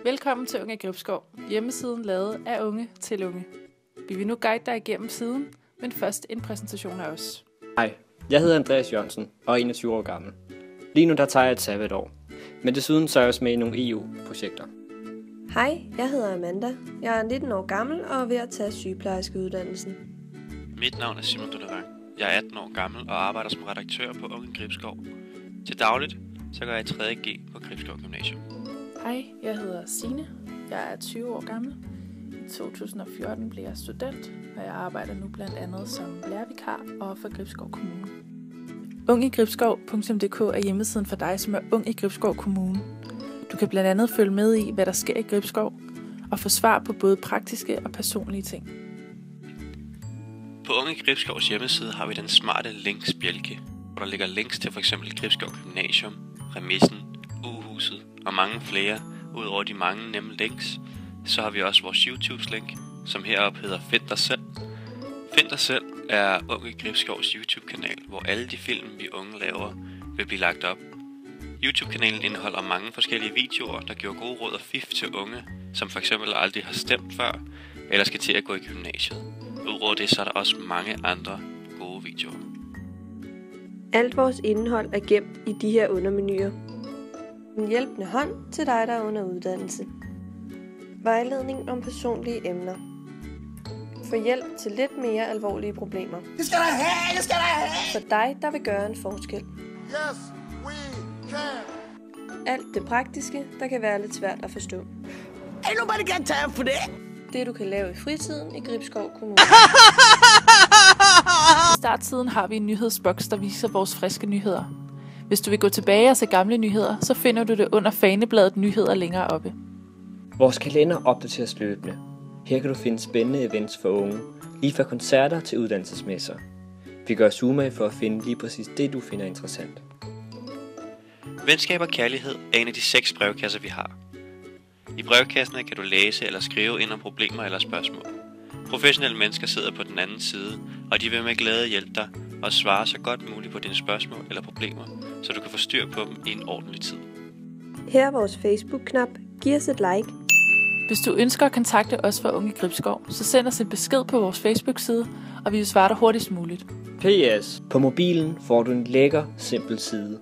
Velkommen til Unge Gribskov, hjemmesiden lavet af unge til unge. Vi vil nu guide dig igennem siden, men først en præsentation af os. Hej, jeg hedder Andreas Jørgensen og er 21 år gammel. Lige nu der tager jeg et sabbatår, men desuden så er jeg også med i nogle EU-projekter. Hej, jeg hedder Amanda. Jeg er 19 år gammel og er ved at tage sygeplejerskeuddannelsen. Mit navn er Simon Dullerang. Jeg er 18 år gammel og arbejder som redaktør på Unge Gribskov. Til dagligt så går jeg i 3.G på Gribskov Gymnasium. Hej, jeg hedder Signe. Jeg er 20 år gammel. I 2014 blev jeg student, og jeg arbejder nu blandt andet som lærervikar og for Gribskov Kommune. Ungegribskov.dk er hjemmesiden for dig, som er ung i Gribskov Kommune. Du kan blandt andet følge med i, hvad der sker i Gribskov, og få svar på både praktiske og personlige ting. På Unge Gribskovs hjemmeside har vi den smarte linksbjælke, hvor der ligger links til f.eks. Gribskov Gymnasium, Remissen, U-huset og mange flere. Udover de mange nemme links, så har vi også vores YouTube-link, som heroppe hedder Find dig selv. Find dig selv er Unge Gribskovs YouTube-kanal, hvor alle de film, vi unge laver, vil blive lagt op. YouTube-kanalen indeholder mange forskellige videoer, der giver gode råd og fif til unge, som for eksempel aldrig har stemt før, eller skal til at gå i gymnasiet. Udover det, så er der også mange andre gode videoer. Alt vores indhold er gemt i de her undermenuer. En hjælpende hånd til dig, der er under uddannelse. Vejledning om personlige emner. Få hjælp til lidt mere alvorlige problemer. Det skal der have! Det skal der have! For dig, der vil gøre en forskel. Yes, we can! Alt det praktiske, der kan være lidt svært at forstå. Ain't nobody got time for that! Det du kan lave i fritiden i Gribskov Kommune. I startsiden har vi en nyhedsboks, der viser vores friske nyheder. Hvis du vil gå tilbage og se gamle nyheder, så finder du det under fanebladet nyheder længere oppe. Vores kalender opdateres løbende. Her kan du finde spændende events for unge, lige fra koncerter til uddannelsesmesser. Vi gør os umage for at finde lige præcis det, du finder interessant. Venskab og kærlighed er en af de 6 brevkasser, vi har. I brevkasserne kan du læse eller skrive ind om problemer eller spørgsmål. Professionelle mennesker sidder på den anden side, og de vil med glæde hjælpe dig og svare så godt muligt på dine spørgsmål eller problemer, så du kan få styr på dem i en ordentlig tid. Her er vores Facebook-knap. Giv os et like. Hvis du ønsker at kontakte os fra Unge Gribskov, så send os en besked på vores Facebook-side, og vi vil svare dig hurtigst muligt. PS. På mobilen får du en lækker, simpel side.